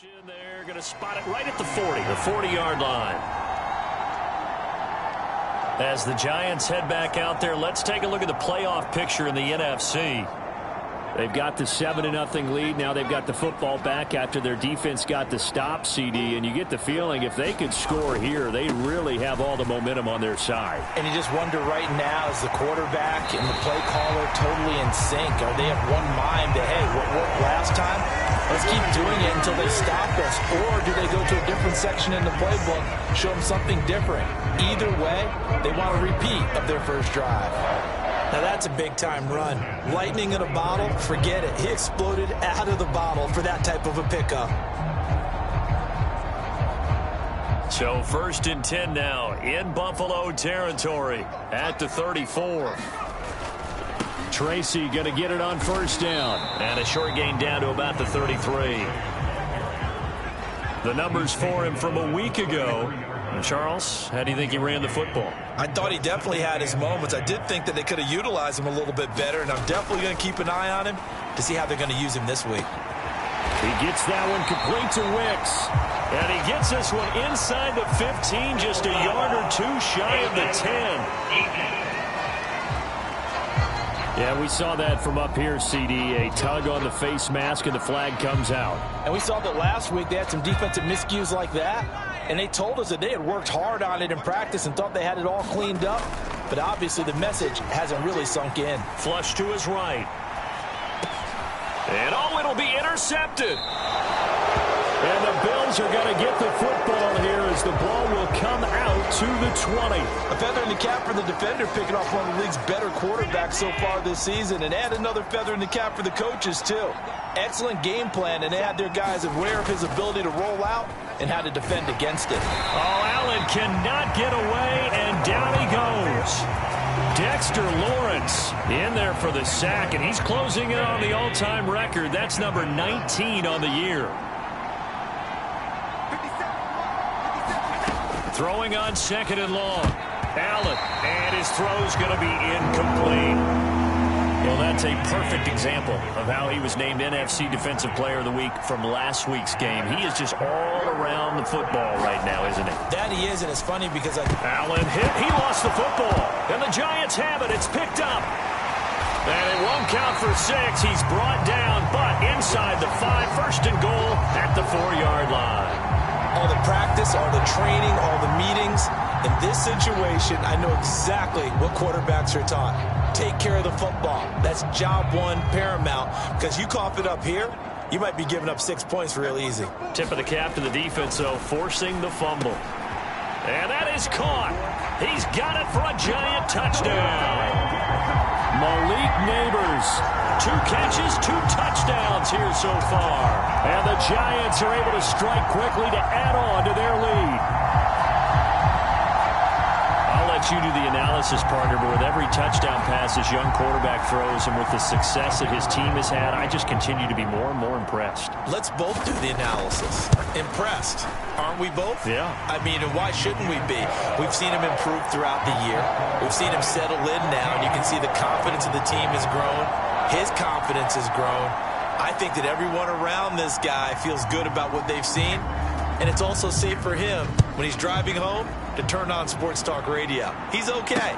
They're going to spot it right at the 40, the 40-yard line. As the Giants head back out there, let's take a look at the playoff picture in the NFC. They've got the 7-0 lead. Now they've got the football back after their defense got the stop, CD. And you get the feeling if they could score here, they really have all the momentum on their side. And you just wonder right now, is the quarterback and the play caller totally in sync? Are they of one mind that, hey, what worked last time? Let's keep doing it until they stop us. Or do they go to a different section in the playbook, show them something different? Either way, they want a repeat of their first drive. Now that's a big-time run. Lightning in a bottle, forget it. He exploded out of the bottle for that type of a pickup. So 1st and 10 now in Buffalo territory at the 34. Tracy going to get it on 1st down. And a short gain down to about the 33. The numbers for him from a week ago. Charles, how do you think he ran the football? I thought he definitely had his moments. I did think that they could have utilized him a little bit better, and I'm definitely going to keep an eye on him to see how they're going to use him this week. He gets that one complete to Wicks. And he gets this one inside the 15, just a yard or two shy of the 10. Yeah, we saw that from up here, CD. A tug on the face mask, and the flag comes out. And we saw that last week they had some defensive miscues like that. And they told us that they had worked hard on it in practice and thought they had it all cleaned up. But obviously the message hasn't really sunk in. Flush to his right. And oh, it'll be intercepted. And the Bills are going to get the football here as the ball will come out to the 20. A feather in the cap for the defender, picking off one of the league's better quarterbacks so far this season. And add another feather in the cap for the coaches, too. Excellent game plan, and they had their guys aware of his ability to roll out and how to defend against it. Oh, Allen cannot get away, and down he goes. Dexter Lawrence in there for the sack, and he's closing in on the all-time record. That's number 19 on the year. Throwing on 2nd and long. Allen, and his throw's going to be incomplete. Well, that's a perfect example of how he was named NFC Defensive Player of the Week from last week's game. He is just all around the football right now, isn't he? That he is, and it's funny because Allen hit. He lost the football. And the Giants have it. It's picked up. And it won't count for 6. He's brought down, but inside the 5. 1st and goal at the 4-yard line. All the practice, all the training, all the meetings. In this situation, I know exactly what quarterbacks are taught. Take care of the football. That's job one, paramount. Because you cough it up here, you might be giving up 6 points real easy. Tip of the cap to the defense, though, forcing the fumble. And that is caught. He's got it for a Giant touchdown. Malik Neighbors. 2 catches, 2 touchdowns here so far. And the Giants are able to strike quickly to add on to their lead. I'll let you do the analysis, partner, but with every touchdown pass this young quarterback throws and with the success that his team has had, I just continue to be more and more impressed. Let's both do the analysis. Impressed. Aren't we both? Yeah. I mean, and why shouldn't we be? We've seen him improve throughout the year. We've seen him settle in now, and you can see the confidence of the team has grown. His confidence has grown. I think that everyone around this guy feels good about what they've seen, and it's also safe for him when he's driving home to turn on Sports Talk Radio. He's okay.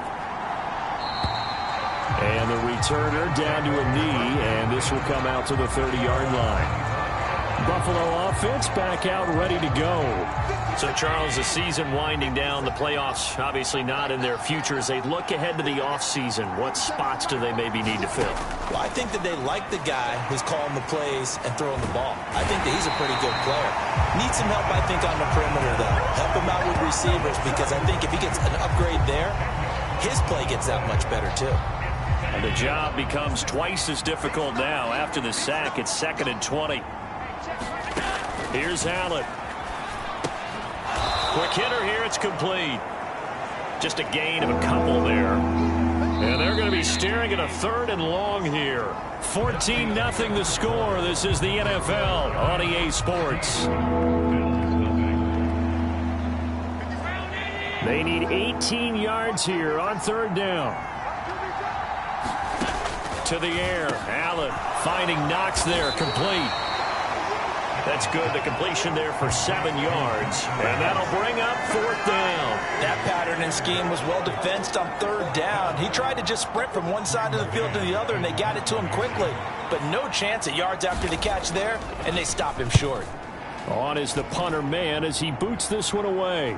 And the returner down to a knee, and this will come out to the 30-yard line. Buffalo offense back out ready to go. So, Charles, the season winding down, the playoffs obviously not in their future. As they look ahead to the offseason, what spots do they maybe need to fill? Well, I think that they like the guy who's calling the plays and throwing the ball. I think that he's a pretty good player. Needs some help, I think, on the perimeter, though. Help him out with receivers, because I think if he gets an upgrade there, his play gets that much better, too. And the job becomes twice as difficult now. After the sack, it's 2nd and 20. Here's Allen. Quick hitter here, it's complete. Just a gain of a couple there. And they're going to be staring at a 3rd and long here. 14-0 the score. This is the NFL on EA Sports. They need 18 yards here on 3rd down. To the air, Allen finding Knox there, complete. That's good. The completion there for 7 yards. And that'll bring up 4th down. That pattern and scheme was well defensed on 3rd down. He tried to just sprint from one side of the field to the other, and they got it to him quickly. But no chance at yards after the catch there, and they stop him short. On is the punter man as he boots this one away.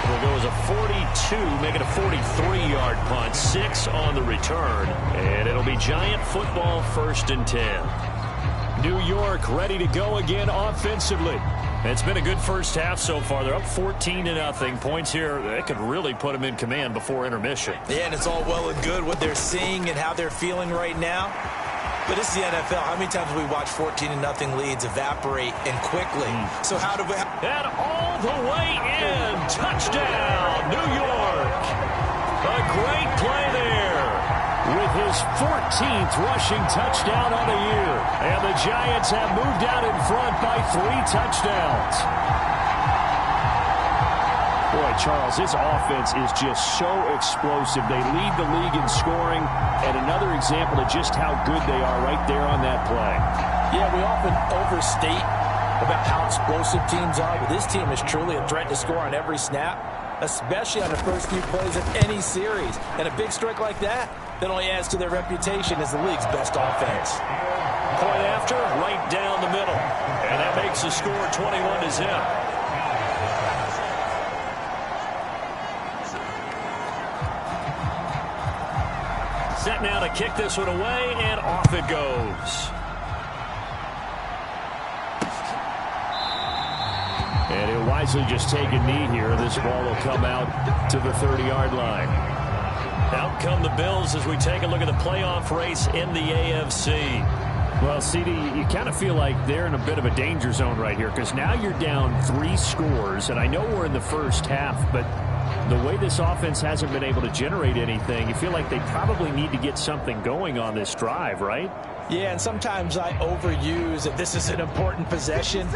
We'll go as a 42, make it a 43-yard punt. 6 on the return. And it'll be Giant football, 1st and 10. New York ready to go again offensively. It's been a good first half so far. They're up 14-0. Points here, that could really put them in command before intermission. Yeah, and it's all well and good what they're seeing and how they're feeling right now. But this is the NFL. How many times have we watched 14-0 leads evaporate and quickly? So how do we... And all the way in. Touchdown, New York. A great play there with his 14th rushing touchdown on the year. And the Giants have moved out in front by 3 touchdowns. Boy, Charles, this offense is just so explosive. They lead the league in scoring, and another example of just how good they are right there on that play. Yeah, we often overstate about how explosive teams are, but this team is truly a threat to score on every snap, especially on the first few plays of any series. And a big strike like that only adds to their reputation as the league's best offense. Point after, right down the middle. And that makes the score 21-0. Set now to kick this one away, and off it goes. And he'll wisely just take a knee here. This ball will come out to the 30-yard line. Out come the Bills as we take a look at the playoff race in the AFC. Well, CD, you kind of feel like they're in a bit of a danger zone right here because now you're down 3 scores, and I know we're in the first half, but the way this offense hasn't been able to generate anything, you feel like they probably need to get something going on this drive, right? Yeah, and sometimes I overuse that this is an important possession,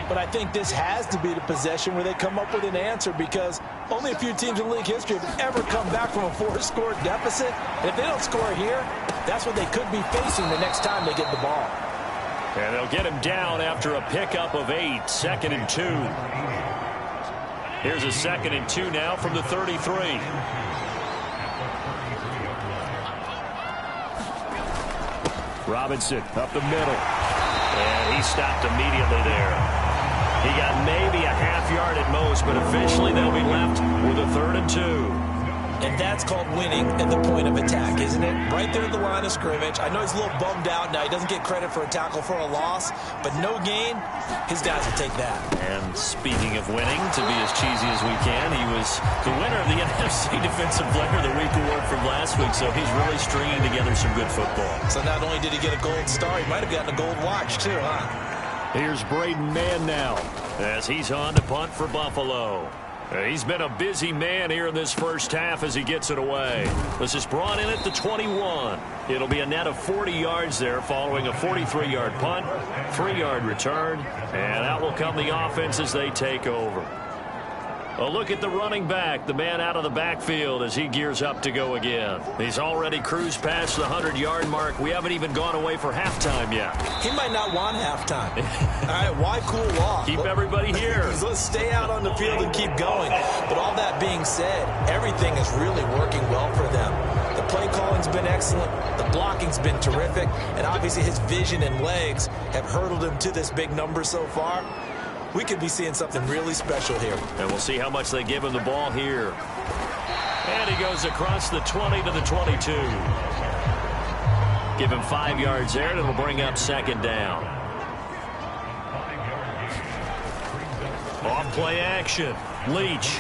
but I think this has to be the possession where they come up with an answer because only a few teams in league history have ever come back from a 4-score deficit. And if they don't score here, that's what they could be facing the next time they get the ball. And they'll get him down after a pickup of 8, 2nd and 2. Here's a 2nd and 2 now from the 33. Robinson up the middle. And he stopped immediately there. He got maybe a half yard at most, but officially they'll be left with a 3rd and 2. And that's called winning at the point of attack, isn't it? Right there at the line of scrimmage. I know he's a little bummed out now. He doesn't get credit for a tackle for a loss, but no gain, his guys will take that. And speaking of winning, to be as cheesy as we can, he was the winner of the NFC Defensive Player of the Week award from last week, so he's really stringing together some good football. So not only did he get a gold star, he might have gotten a gold watch too, huh? Here's Braden Mann now as he's on to punt for Buffalo. He's been a busy man here in this first half as he gets it away. This is brought in at the 21. It'll be a net of 40 yards there following a 43-yard punt, 3-yard return, and out will come the offense as they take over. A look at the running back, the man out of the backfield as he gears up to go again. He's already cruised past the 100-yard mark. We haven't even gone away for halftime yet. He might not want halftime. All right, why cool off? Keep everybody here. Let's stay out on the field and keep going. But all that being said, everything is really working well for them. The play calling's been excellent. The blocking's been terrific. And obviously his vision and legs have hurdled him to this big number so far. We could be seeing something really special here. And we'll see how much they give him the ball here. And he goes across the 20 to the 22. Give him 5 yards there, and it'll bring up 2nd down. Off play action. Leach.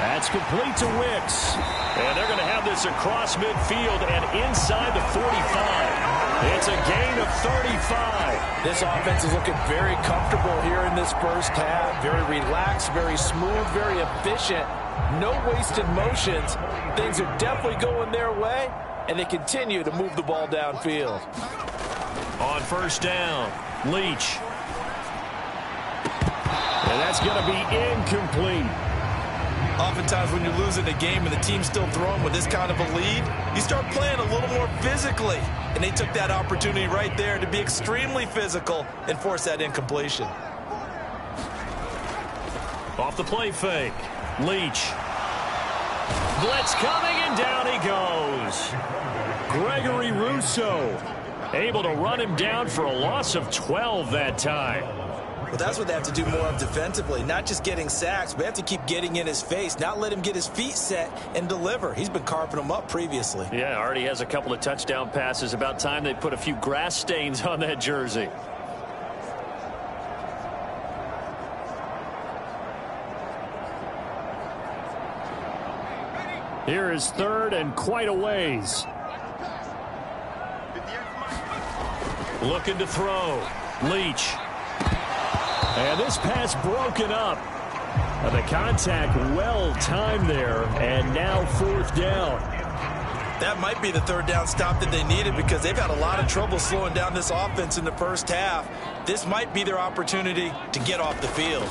That's complete to Wicks. And they're going to have this across midfield and inside the 45. It's a gain of 35. This offense is looking very comfortable here in this first half. Very relaxed, very smooth, very efficient. No wasted motions. Things are definitely going their way, and they continue to move the ball downfield. On 1st down, Leach. And that's going to be incomplete. Oftentimes when you're losing a game and the team's still throwing with this kind of a lead, you start playing a little more physically. And they took that opportunity right there to be extremely physical and force that incompletion. Off the play fake. Leach. Blitz coming, and down he goes. Gregory Rousseau able to run him down for a loss of 12 that time. Well, that's what they have to do more of defensively, not just getting sacks, but they have to keep getting in his face, not let him get his feet set and deliver. He's been carving them up previously. Yeah, already has a couple of touchdown passes. About time they put a few grass stains on that jersey. Here is third and quite a ways. Looking to throw. Leach. And this pass broken up. The contact well timed there, and now fourth down. That might be the third down stop that they needed because they've had a lot of trouble slowing down this offense in the first half. This might be their opportunity to get off the field.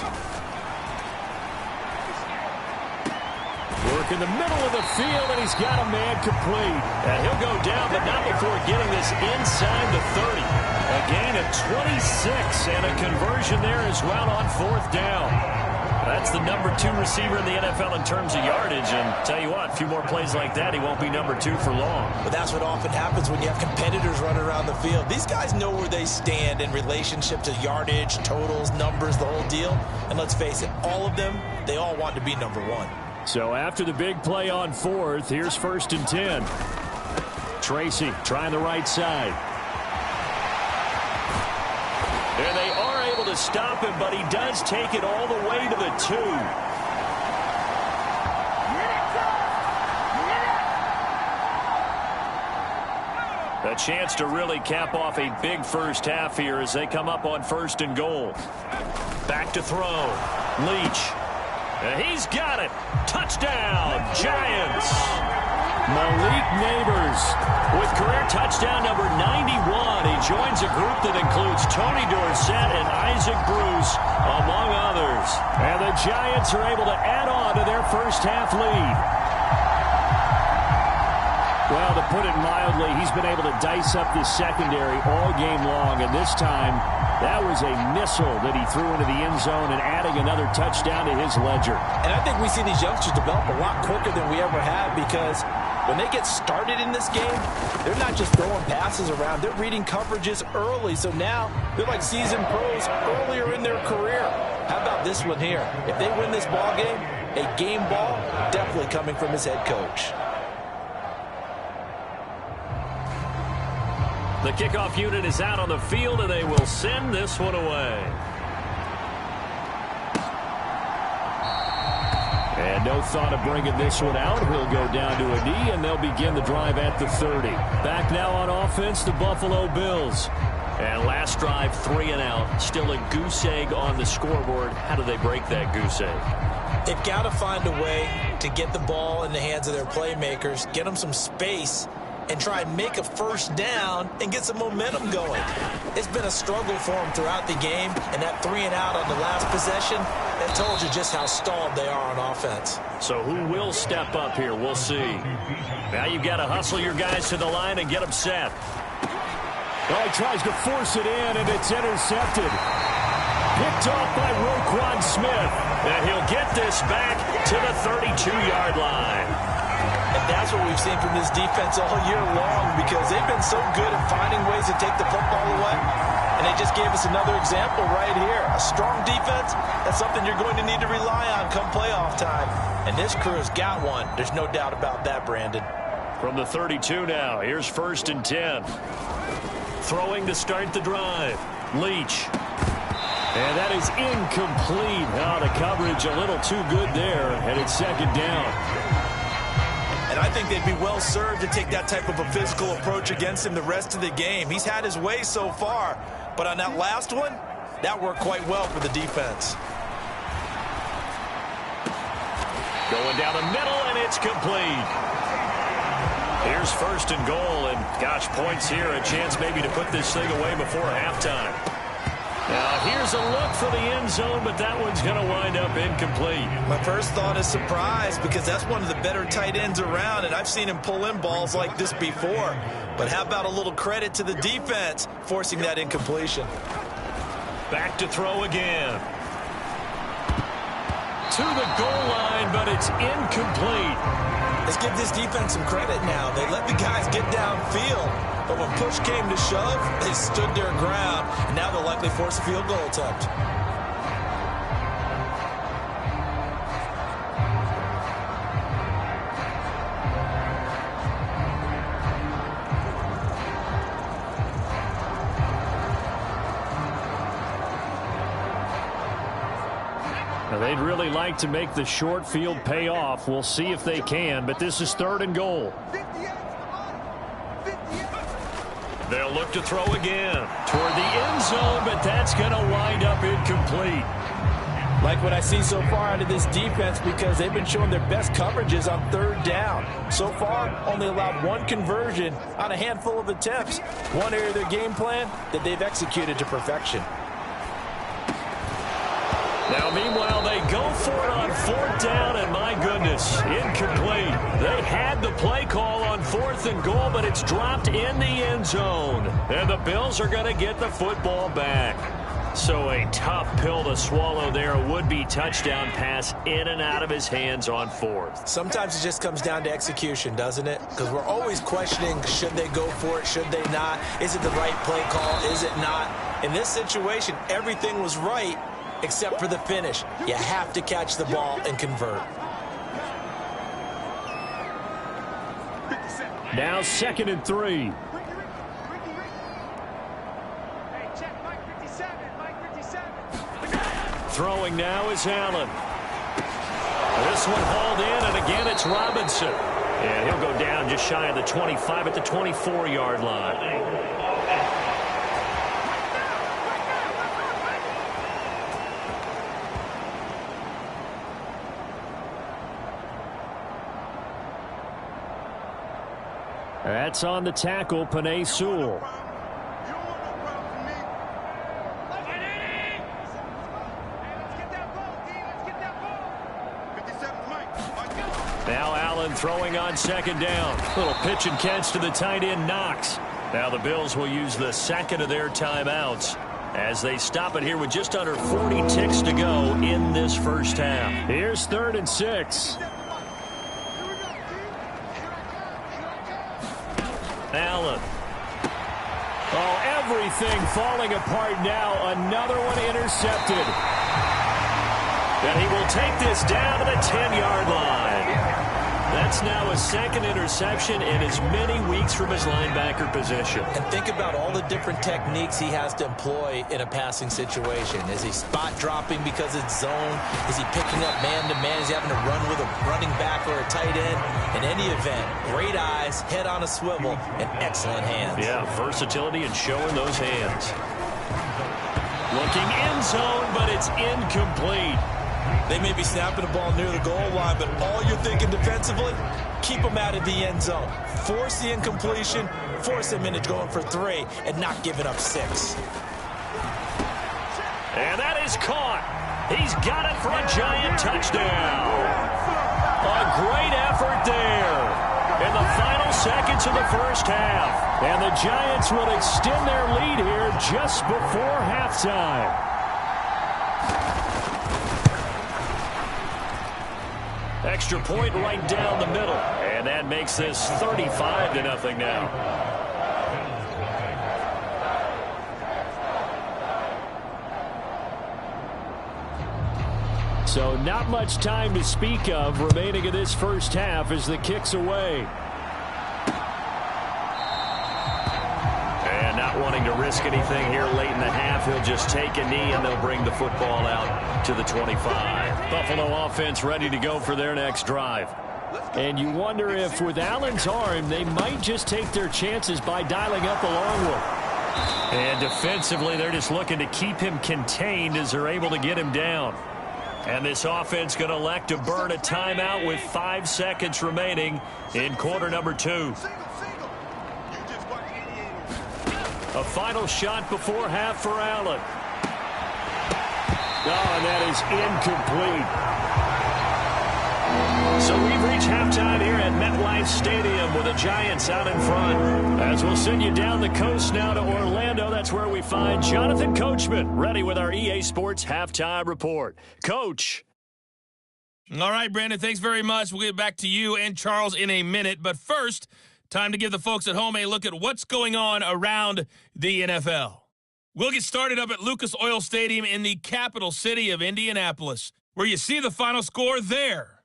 Work in the middle of the field, and he's got a man complete. And he'll go down, but not before getting this inside the 30. A gain of 26, and a conversion there as well on fourth down. That's the number 2 receiver in the NFL in terms of yardage. And tell you what, a few more plays like that, he won't be number 2 for long. But that's what often happens when you have competitors running around the field. These guys know where they stand in relationship to yardage, totals, numbers, the whole deal. And let's face it, all of them, they all want to be number 1. So after the big play on fourth, here's 1st and 10. Tracy trying the right side. And they are able to stop him, but he does take it all the way to the 2. A chance to really cap off a big first half here as they come up on 1st and goal. Back to throw. Leach. And he's got it. Touchdown, Giants. Malik Neighbors with career touchdown number 91. He joins a group that includes Tony Dorsett and Isaac Bruce, among others. And the Giants are able to add on to their first half lead. Well, to put it mildly, he's been able to dice up this secondary all game long, and this time that was a missile that he threw into the end zone and adding another touchdown to his ledger. And I think we see these youngsters develop a lot quicker than we ever have because when they get started in this game, they're not just throwing passes around. They're reading coverages early. So now they're like seasoned pros earlier in their career. How about this one here? If they win this ball game, a game ball definitely coming from his head coach. The kickoff unit is out on the field, and they will send this one away. And no thought of bringing this one out. He'll go down to a knee, and they'll begin the drive at the 30. Back now on offense, the Buffalo Bills. And last drive, 3 and out. Still a goose egg on the scoreboard. How do they break that goose egg? They've got to find a way to get the ball in the hands of their playmakers, get them some space, and try and make a first down and get some momentum going. It's been a struggle for them throughout the game, and that 3 and out on the last possession, that told you just how stalled they are on offense. So who will step up here? We'll see. Now you've got to hustle your guys to the line and get them set. Oh, he tries to force it in, and it's intercepted. Picked off by Roquan Smith. And he'll get this back to the 32-yard line. And that's what we've seen from this defense all year long because they've been so good at finding ways to take the football away. And they just gave us another example right here. A strong defense, that's something you're going to need to rely on come playoff time. And this crew has got one. There's no doubt about that, Brandon. From the 32 now, here's 1st and 10. Throwing to start the drive. Leach. And that is incomplete. Now the coverage a little too good there, and it's 2nd down. And I think they'd be well served to take that type of a physical approach against him the rest of the game. He's had his way so far, but on that last one, that worked quite well for the defense. Going down the middle, and it's complete. Here's 1st and goal, and gosh, points here, a chance maybe to put this thing away before halftime. Now, here's a look for the end zone, but that one's going to wind up incomplete. My first thought is surprise because that's one of the better tight ends around, and I've seen him pull in balls like this before. But how about a little credit to the defense forcing that incompletion? Back to throw again. To the goal line, but it's incomplete. Let's give this defense some credit now. They let the guys get downfield. But when push came to shove, they stood their ground, and now they'll likely force a field goal attempt. Now, they'd really like to make the short field pay off. We'll see if they can, but this is 3rd and goal. They'll look to throw again toward the end zone, but that's going to wind up incomplete. Like what I see so far out of this defense because they've been showing their best coverages on 3rd down. So far, only allowed 1 conversion on a handful of attempts. One area of their game plan that they've executed to perfection. Now, meanwhile, they go for it on 4th down, and my goodness, incomplete. They had the play call on 4th and goal, but it's dropped in the end zone. And the Bills are going to get the football back. So a tough pill to swallow there. A would-be touchdown pass in and out of his hands on 4th. Sometimes it just comes down to execution, doesn't it? Because we're always questioning, should they go for it, should they not? Is it the right play call, is it not? In this situation, everything was right, except for the finish. You have to catch the ball and convert. Now 2nd and 3. Throwing now is Allen. This one hauled in, and again it's Robinson. And he'll go down just shy of the 25 at the 24-yard line. That's on the tackle, Penei Sewell. Now Allen throwing on 2nd down. Little pitch and catch to the tight end, Knox. Now the Bills will use the 2nd of their timeouts as they stop it here with just under 40 ticks to go in this first half. Here's 3rd and 6. Allen. Oh, everything falling apart now. Another one intercepted. And he will take this down to the 10-yard line. That's now a 2nd interception in as many weeks from his linebacker position. And think about all the different techniques he has to employ in a passing situation. Is he spot dropping because it's zone? Is he picking up man-to-man? Is he having to run with a running back or a tight end? In any event, great eyes, head on a swivel, and excellent hands. Yeah, versatility and showing those hands. Looking end zone, but it's incomplete. They may be snapping the ball near the goal line, but all you're thinking defensively, keep them out of the end zone. Force the incompletion, force them into going for 3, and not giving up 6. And that is caught. He's got it for a giant touchdown. A great effort there in the final seconds of the first half. And the Giants will extend their lead here just before halftime. Extra point right down the middle. And that makes this 35-0 now. So not much time to speak of remaining in this first half as the kick's away. And not wanting to risk anything here late in the half, he'll just take a knee and they'll bring the football out to the 25. Buffalo offense ready to go for their next drive. And you wonder if with Allen's arm, they might just take their chances by dialing up a long one. And defensively, they're just looking to keep him contained as they're able to get him down. And this offense going to elect to burn a timeout with 5 seconds remaining in quarter number 2. A final shot before half for Allen. and that is incomplete. So we've reached halftime here at MetLife Stadium with the Giants out in front. As we'll send you down the coast now to Orlando, that's where we find Jonathan Coachman ready with our EA Sports Halftime Report. Coach. All right, Brandon, thanks very much. We'll get back to you and Charles in a minute. But first, time to give the folks at home a look at what's going on around the NFL. We'll get started up at Lucas Oil Stadium in the capital city of Indianapolis, where you see the final score there.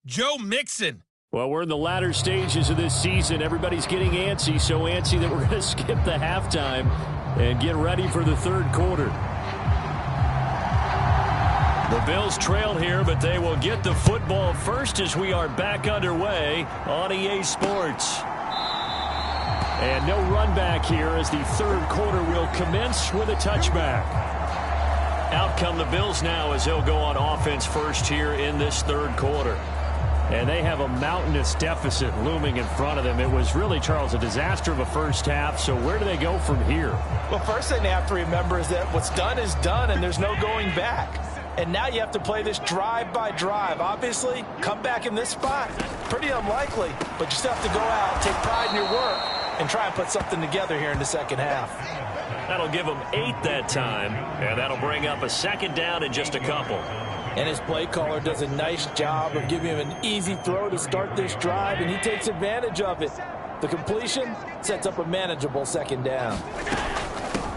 Joe Mixon. Well, we're in the latter stages of this season. Everybody's getting antsy, so antsy that we're going to skip the halftime and get ready for the third quarter. The Bills trail here, but they will get the football first as we are back underway on EA Sports. And no run back here as the third quarter will commence with a touchback. Out come the Bills now as they'll go on offense first here in this third quarter. And they have a mountainous deficit looming in front of them. It was really, Charles, a disaster of a first half. So where do they go from here? Well, first thing they have to remember is that what's done is done, and there's no going back. And now you have to play this drive by drive. Obviously, come back in this spot, pretty unlikely. But you still have to go out, take pride in your work, and try and put something together here in the second half. That'll give them 8 that time, and that'll bring up a second down in just a couple. And his play caller does a nice job of giving him an easy throw to start this drive, and he takes advantage of it. The completion sets up a manageable second down.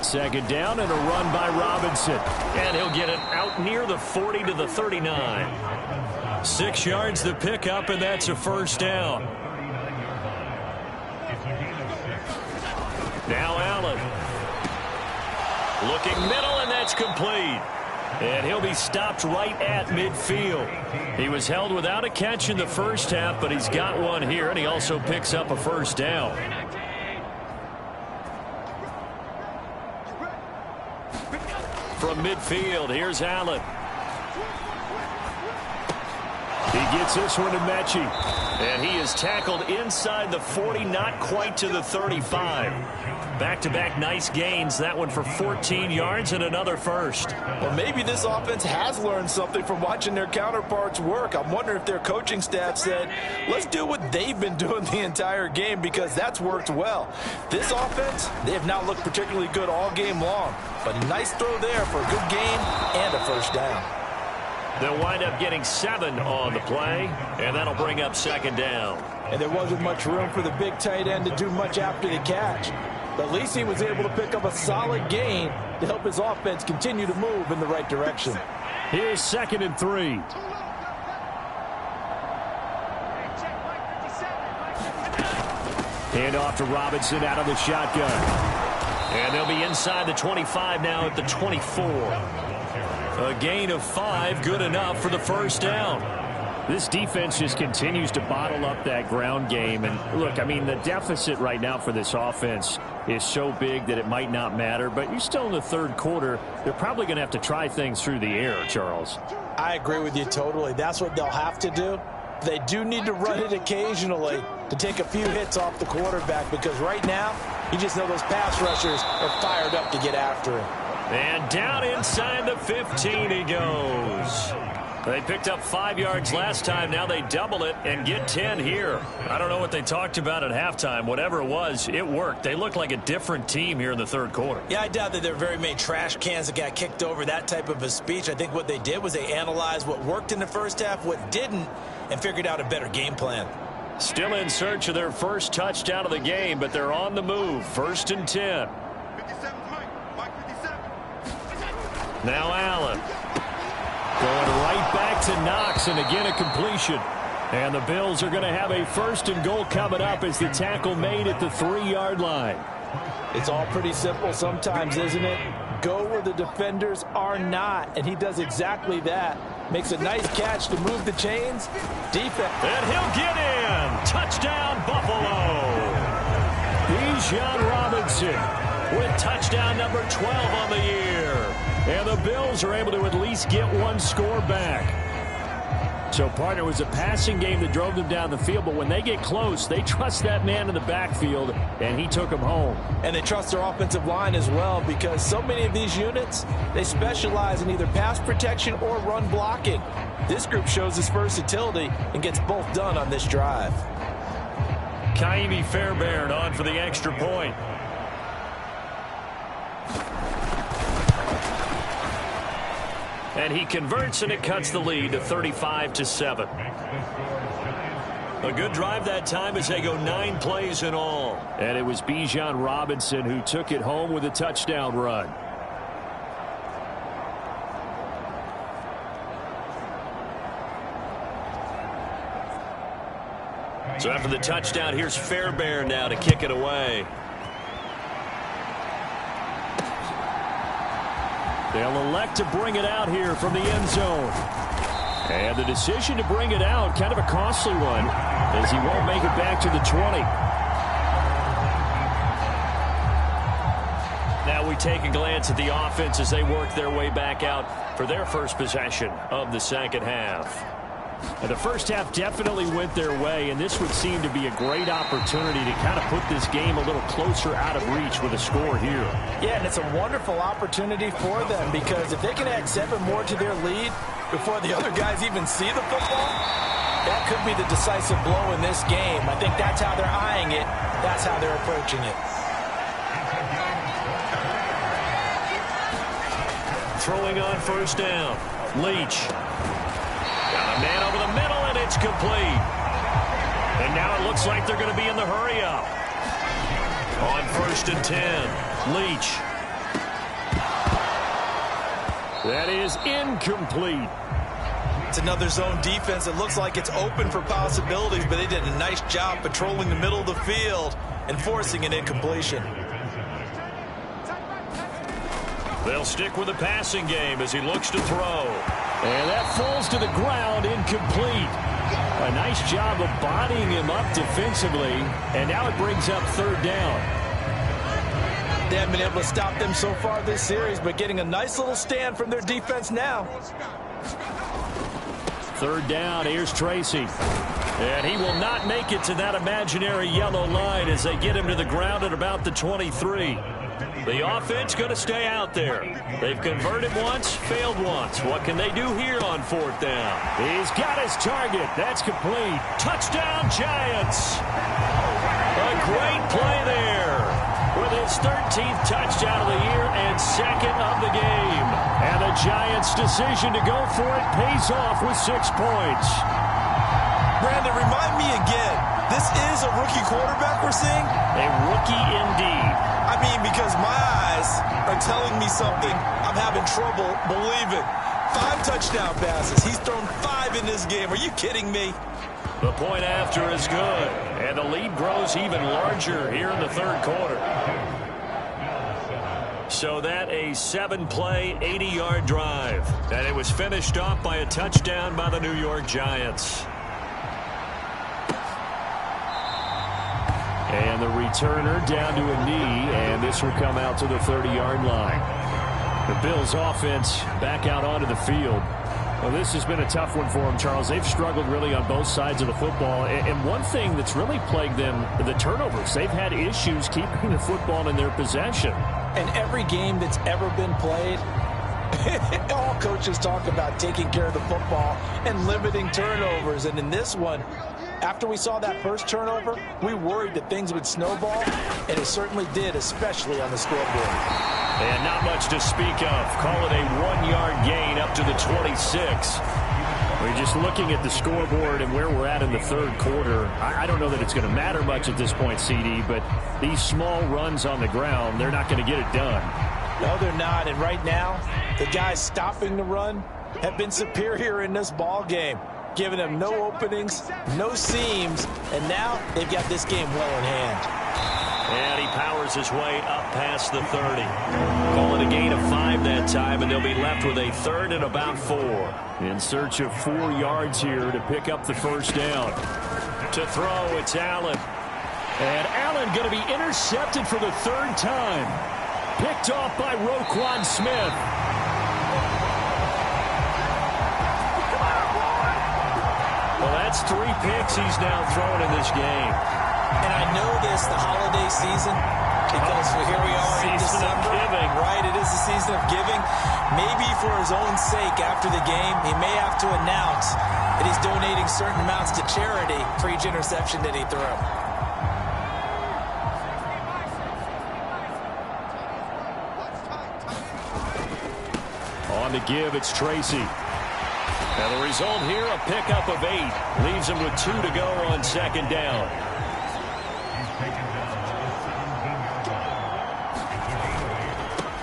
Second down and a run by Robinson. And he'll get it out near the 40 to the 39. 6 yards the pickup, and that's a first down. Now Allen. Looking middle, and that's complete. And he'll be stopped right at midfield. He was held without a catch in the first half, but he's got one here, and he also picks up a first down. From midfield, here's Allen. He gets this one to Mechie. And he is tackled inside the 40, not quite to the 35. Back-to-back nice gains. That one for 14 yards and another first. Well, maybe this offense has learned something from watching their counterparts work. I'm wondering if their coaching staff said, let's do what they've been doing the entire game, because that's worked well. This offense, they have not looked particularly good all game long. But a nice throw there for a good gain and a first down. They'll wind up getting 7 on the play, and that'll bring up second down. And there wasn't much room for the big tight end to do much after the catch. But at least he was able to pick up a solid gain to help his offense continue to move in the right direction. Here's 2nd and 3. Hand off to Robinson out of the shotgun. And they'll be inside the 25 now at the 24. A gain of 5, good enough for the first down. This defense just continues to bottle up that ground game. And look, I mean, the deficit right now for this offense is so big that it might not matter. But you're still in the third quarter. They're probably going to have to try things through the air, Charles. I agree with you totally. That's what they'll have to do. They do need to run it occasionally to take a few hits off the quarterback, because right now, you just know those pass rushers are fired up to get after him. And down inside the 15 he goes. They picked up 5 yards last time. Now they double it and get 10 here. I don't know what they talked about at halftime. Whatever it was, it worked. They look like a different team here in the third quarter. Yeah, I doubt that there are very many trash cans that got kicked over, that type of a speech. I think what they did was they analyzed what worked in the first half, what didn't, and figured out a better game plan. Still in search of their first touchdown of the game, but they're on the move. 1st and 10. Now Allen. Going right back to Knox, and again a completion. And the Bills are going to have a 1st and goal coming up as the tackle made at the 3-yard line. It's all pretty simple sometimes, isn't it? Go where the defenders are not, and he does exactly that. Makes a nice catch to move the chains. Defense. And he'll get in. Touchdown, Buffalo. Bijan Robinson with touchdown number 12 on the year. And the Bills are able to at least get one score back. So, partner, it was a passing game that drove them down the field, but when they get close, they trust that man in the backfield, and he took them home. And they trust their offensive line as well, because so many of these units, they specialize in either pass protection or run blocking. This group shows its versatility and gets both done on this drive. Ka'imi Fairbairn on for the extra point. And he converts, and it cuts the lead to 35-7. A good drive that time as they go 9 plays in all. And it was Bijan Robinson who took it home with a touchdown run. So after the touchdown, here's Fairbairn now to kick it away. They'll elect to bring it out here from the end zone. And the decision to bring it out, kind of a costly one, as he won't make it back to the 20. Now we take a glance at the offense as they work their way back out for their first possession of the second half. And the first half definitely went their way, and this would seem to be a great opportunity to kind of put this game a little closer out of reach with a score here. Yeah, and it's a wonderful opportunity for them, because if they can add 7 more to their lead before the other guys even see the football, that could be the decisive blow in this game. I think that's how they're eyeing it. That's how they're approaching it. Throwing on first down. Leach. Got a man over the middle, and it's complete. And now it looks like they're going to be in the hurry-up. On 1st and 10, Leach. That is incomplete. It's another zone defense. It looks like it's open for possibilities, but they did a nice job patrolling the middle of the field and forcing an incompletion. They'll stick with the passing game as he looks to throw. And that falls to the ground, incomplete. A nice job of bodying him up defensively, and now it brings up 3rd down. They haven't been able to stop them so far this series, but getting a nice little stand from their defense now. 3rd down, here's Tracy. And he will not make it to that imaginary yellow line as they get him to the ground at about the 23. The offense going to stay out there. They've converted once, failed once. What can they do here on 4th down? He's got his target. That's complete. Touchdown, Giants. A great play there with his 13th touchdown of the year and 2nd of the game. And the Giants' decision to go for it pays off with 6 points. Brandon, remind me again, this is a rookie quarterback we're seeing? A rookie indeed. I mean, because my eyes are telling me something I'm having trouble believing. 5 touchdown passes. He's thrown 5 in this game. Are you kidding me? The point after is good, and the lead grows even larger here in the 3rd quarter. So that a 7-play, 80-yard drive, and it was finished off by a touchdown by the New York Giants. And the returner down to a knee, and this will come out to the 30-yard line. The Bills offense back out onto the field. Well, this has been a tough one for them, Charles. They've struggled really on both sides of the football. And one thing that's really plagued them, the turnovers. They've had issues keeping the football in their possession. And every game that's ever been played, all coaches talk about taking care of the football and limiting turnovers. And in this one, after we saw that first turnover, we worried that things would snowball, and it certainly did, especially on the scoreboard. And not much to speak of. Call it a 1-yard gain up to the 26. We're just looking at the scoreboard and where we're at in the 3rd quarter. I don't know that it's going to matter much at this point, CD, but these small runs on the ground, they're not going to get it done. No, they're not. And right now, the guys stopping the run have been superior in this ball game, giving them no openings, no seams, and now they've got this game well in hand. And he powers his way up past the 30. Call it a gain of 5 that time, and they'll be left with a 3rd and about 4. In search of 4 yards here to pick up the first down. To throw, it's Allen. And Allen going to be intercepted for the 3rd time. Picked off by Roquan Smith. That's 3 picks he's now thrown in this game. And I know this, the holiday season, because here we are in December. Right, it is the season of giving. Maybe for his own sake after the game, he may have to announce that he's donating certain amounts to charity for each interception that he threw. On the give, it's Tracy. And the result here, a pickup of 8. Leaves him with 2 to go on second down.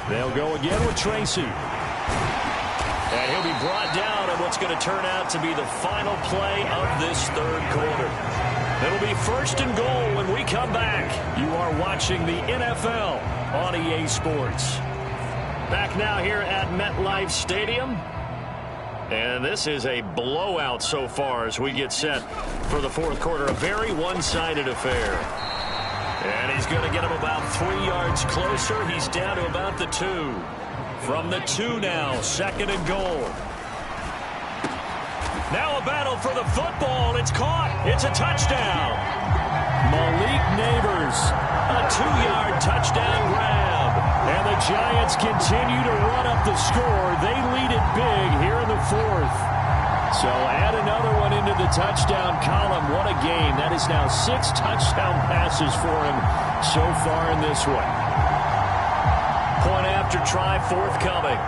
They'll go again with Tracy. And he'll be brought down on what's going to turn out to be the final play of this third quarter. It'll be 1st and goal when we come back. You are watching the NFL on EA Sports. Back now here at MetLife Stadium. And this is a blowout so far as we get set for the fourth quarter. A very one-sided affair. And he's going to get him about 3 yards closer. He's down to about the 2. From the 2 now, 2nd and goal. Now a battle for the football. It's caught. It's a touchdown. Malik Neighbors, a 2-yard touchdown grab. And the Giants continue to run up the score. They lead it big here in the 4th. So add another one into the touchdown column. What a game. That is now 6 touchdown passes for him so far in this one. Point after try forthcoming.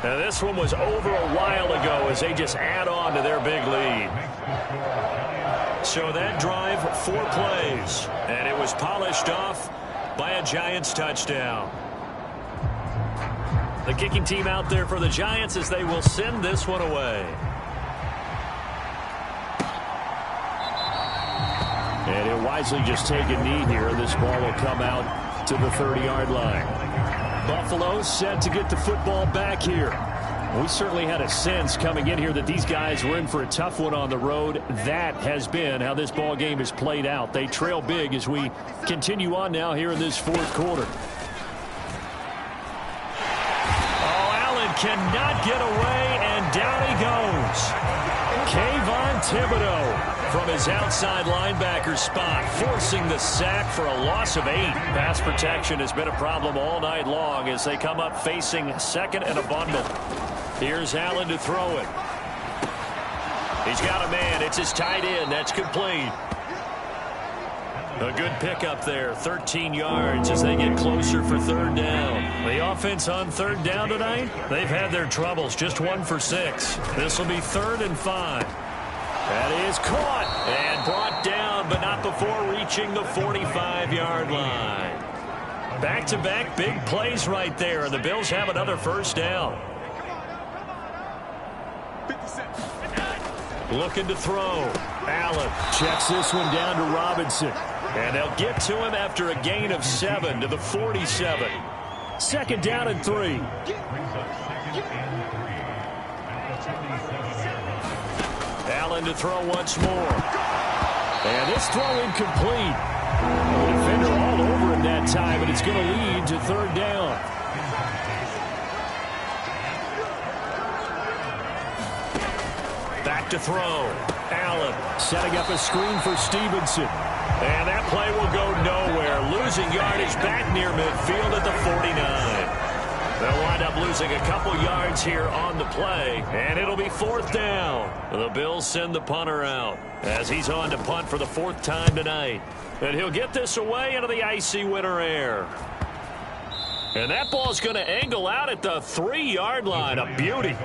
Now this one was over a while ago as they just add on to their big lead. So that drive, 4 plays. And it was polished off by a Giants touchdown. The kicking team out there for the Giants as they will send this one away. And he'll wisely just take a knee here. This ball will come out to the 30-yard line. Buffalo set to get the football back here. We certainly had a sense coming in here that these guys were in for a tough one on the road. That has been how this ball game has played out. They trail big as we continue on now here in this fourth quarter. Cannot get away, and down he goes. Kayvon Thibodeaux from his outside linebacker spot, forcing the sack for a loss of 8. Pass protection has been a problem all night long as they come up facing 2nd and a bundle. Here's Allen to throw it. He's got a man. It's his tight end. That's complete. A good pickup there, 13 yards as they get closer for 3rd down. The offense on 3rd down tonight, they've had their troubles, just 1 for 6. This will be 3rd and 5. That is caught and brought down, but not before reaching the 45-yard line. Back-to-back big plays right there, and the Bills have another 1st down. Looking to throw. Allen checks this one down to Robinson. And they'll get to him after a gain of 7 to the 47. 2nd down and 3. Allen to throw once more. And this throw incomplete. The defender all over him that time, and it's going to lead to 3rd down. Back to throw. Allen setting up a screen for Stevenson. And that play will go nowhere. Losing yardage back near midfield at the 49. They'll wind up losing a couple yards here on the play, and it'll be 4th down. The Bills send the punter out as he's on to punt for the 4th time tonight. And he'll get this away into the icy winter air. And that ball's going to angle out at the 3-yard line. A beauty.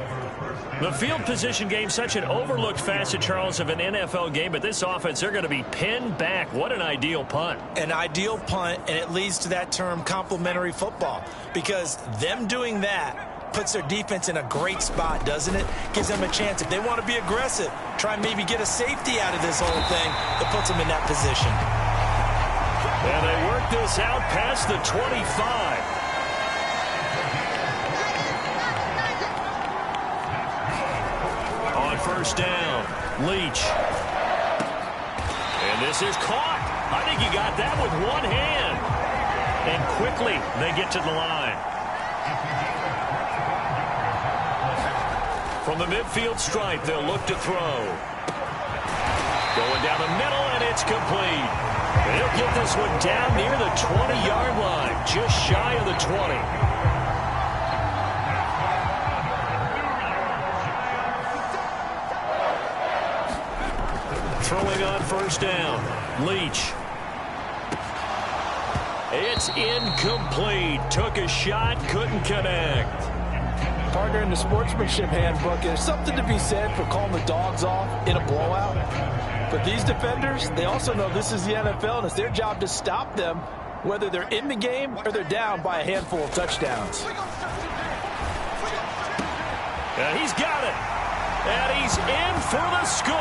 The field position game, such an overlooked facet, Charles, of an NFL game, but this offense, they're going to be pinned back. What an ideal punt. An ideal punt, and it leads to that term complementary football, because them doing that puts their defense in a great spot, doesn't it? Gives them a chance. If they want to be aggressive, try and maybe get a safety out of this whole thing, that puts them in that position. And they work this out past the 25. First down, Leach. And this is caught. I think he got that with one hand. And quickly, they get to the line. From the midfield stripe, they'll look to throw. Going down the middle, and it's complete. They'll get this one down near the 20-yard line, just shy of the 20. Throwing on first down, Leach. It's incomplete. Took a shot, couldn't connect. Partner, in the sportsmanship handbook, there's something to be said for calling the dogs off in a blowout. But these defenders, they also know this is the NFL, and it's their job to stop them, whether they're in the game or they're down by a handful of touchdowns. He's got it. And he's in for the score,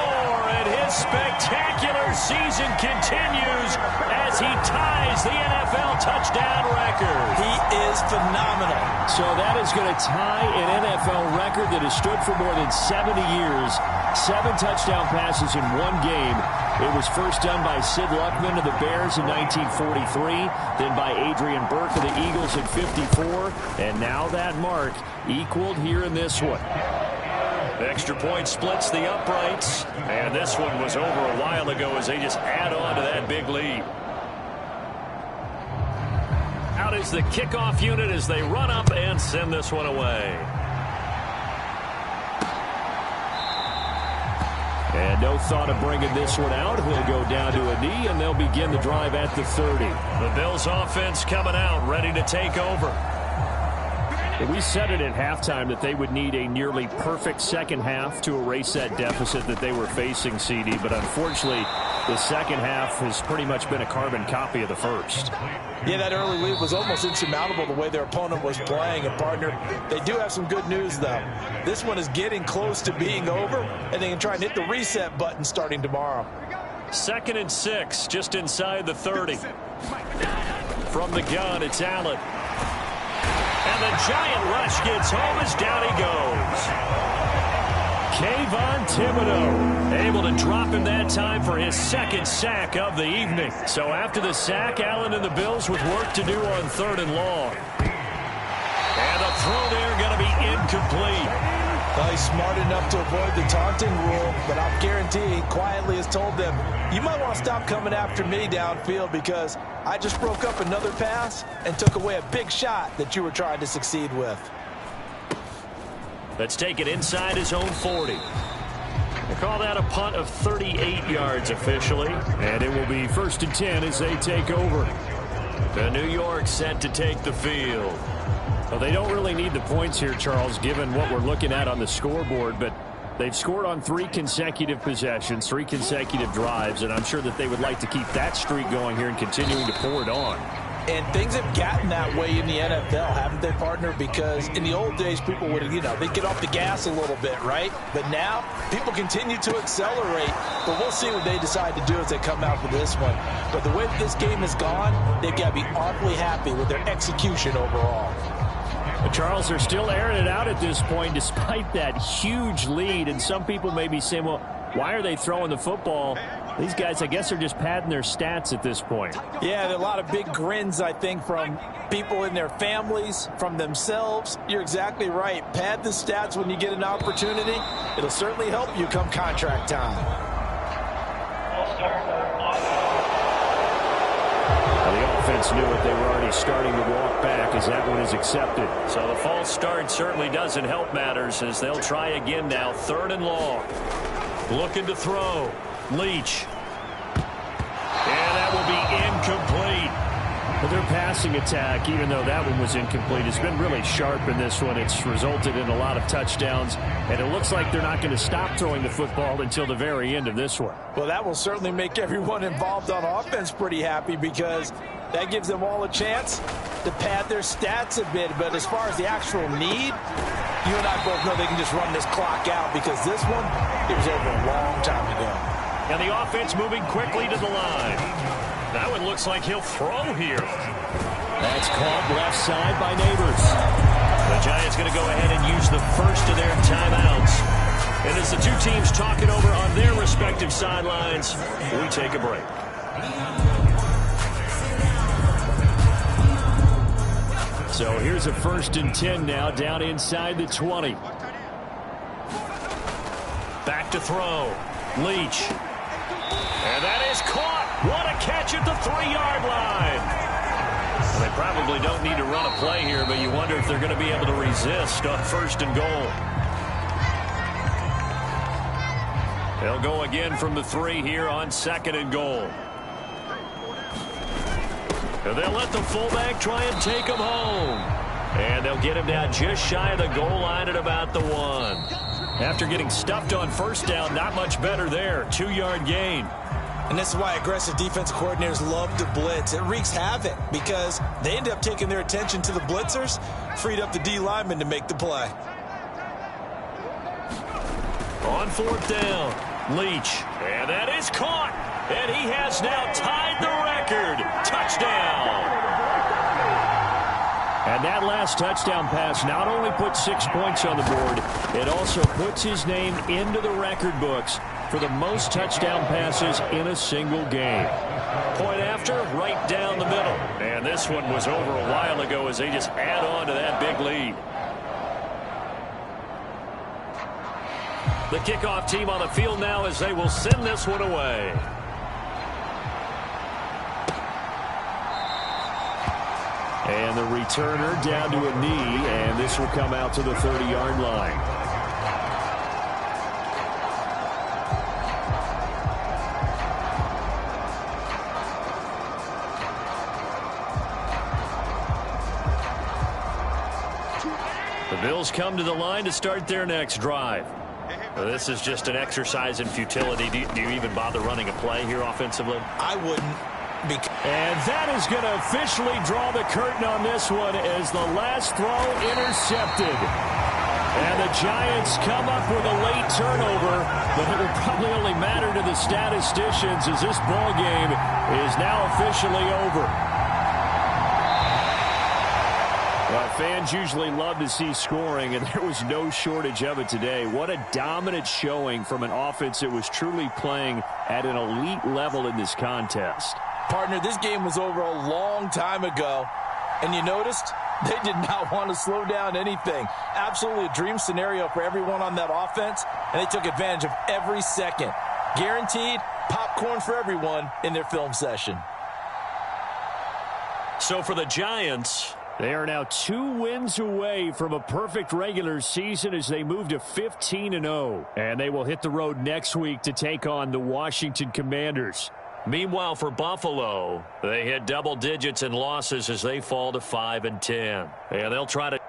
and his spectacular season continues as he ties the NFL touchdown record. He is phenomenal. So that is going to tie an NFL record that has stood for more than 70 years. 7 touchdown passes in one game. It was first done by Sid Luckman of the Bears in 1943, then by Adrian Burke of the Eagles in 54, and now that mark equaled here in this one. Extra point splits the uprights, and this one was over a while ago as they just add on to that big lead. Out is the kickoff unit as they run up and send this one away. And no thought of bringing this one out. He'll go down to a knee, and they'll begin the drive at the 30. The Bills offense coming out, ready to take over. We said it at halftime that they would need a nearly perfect second half to erase that deficit that they were facing, CD. But unfortunately, the second half has pretty much been a carbon copy of the first. Yeah, that early lead was almost insurmountable the way their opponent was playing. And, partner, they do have some good news, though. This one is getting close to being over, and they can try and hit the reset button starting tomorrow. 2nd and 6, just inside the 30. From the gun, it's Allen. And the giant rush gets home as down he goes. Kayvon Thibodeaux able to drop him that time for his 2nd sack of the evening. So after the sack, Allen and the Bills with work to do on 3rd and long. And the throw there going to be incomplete. Well, he's smart enough to avoid the taunting rule, but I'll guarantee he quietly has told them, you might want to stop coming after me downfield because I just broke up another pass and took away a big shot that you were trying to succeed with. Let's take it inside his own 40. They call that a punt of 38 yards officially. And it will be 1st and 10 as they take over. The New York set to take the field. Well, they don't really need the points here, Charles, given what we're looking at on the scoreboard, but they've scored on 3 consecutive possessions, 3 consecutive drives, and I'm sure that they would like to keep that streak going here and continuing to pour it on. And things have gotten that way in the NFL, haven't they, partner? Because in the old days, people would, they'd get off the gas a little bit, right? But now, people continue to accelerate. But we'll see what they decide to do as they come out for this one. But the way that this game has gone, they've got to be awfully happy with their execution overall. But Charles, they're still airing it out at this point despite that huge lead. And some people may be saying, well, why are they throwing the football? These guys, I guess, are just padding their stats at this point. Yeah, there are a lot of big grins, I think, from people in their families, from themselves. You're exactly right. Pad the stats when you get an opportunity. It'll certainly help you come contract time. The offense knew it. They were already starting to walk back as that one is accepted. So the false start certainly doesn't help matters as they'll try again now. 3rd and long. Looking to throw. Leach. And that will be incomplete. But their passing attack, even though that one was incomplete, has been really sharp in this one. It's resulted in a lot of touchdowns, and it looks like they're not going to stop throwing the football until the very end of this one. Well, that will certainly make everyone involved on offense pretty happy because that gives them all a chance to pad their stats a bit. But as far as the actual need, you and I both know they can just run this clock out because this one, it was over a long time ago. And the offense moving quickly to the line. That one looks like he'll throw here. That's caught left side by Neighbors. The Giants going to go ahead and use the first of their timeouts. And as the two teams talk it over on their respective sidelines, we take a break. So here's a 1st and 10 now down inside the 20. to throw. Leach. And that is caught. What a catch at the 3-yard line. Well, they probably don't need to run a play here, but you wonder if they're going to be able to resist on 1st and goal. They'll go again from the 3 here on 2nd and goal. And they'll let the fullback try and take him home. And they'll get him down just shy of the goal line at about the 1. After getting stuffed on 1st down, not much better there. 2-yard gain. And this is why aggressive defense coordinators love to blitz. It wreaks havoc because they end up taking their attention to the blitzers, freed up the D lineman to make the play. On 4th down, Leach. And that is caught. And he has now tied the record. Touchdown. And that last touchdown pass not only put 6 points on the board, it also puts his name into the record books for the most touchdown passes in a single game. Point after, right down the middle. And this one was over a while ago as they just add on to that big lead. The kickoff team on the field now as they will send this one away. And the returner down to a knee, and this will come out to the 30-yard line. The Bills come to the line to start their next drive. Well, this is just an exercise in futility. Do you even bother running a play here offensively? I wouldn't. And that is going to officially draw the curtain on this one as the last throw intercepted. And the Giants come up with a late turnover, but it will probably only matter to the statisticians as this ball game is now officially over. Fans usually love to see scoring, and there was no shortage of it today. What a dominant showing from an offense that was truly playing at an elite level in this contest. Partner, this game was over a long time ago, and you noticed they did not want to slow down anything. Absolutely a dream scenario for everyone on that offense, and they took advantage of every second. Guaranteed popcorn for everyone in their film session. So for the Giants, they are now 2 wins away from a perfect regular season as they move to 15-0. And they will hit the road next week to take on the Washington Commanders. Meanwhile, for Buffalo, they hit double digits in losses as they fall to 5-10. And they'll try to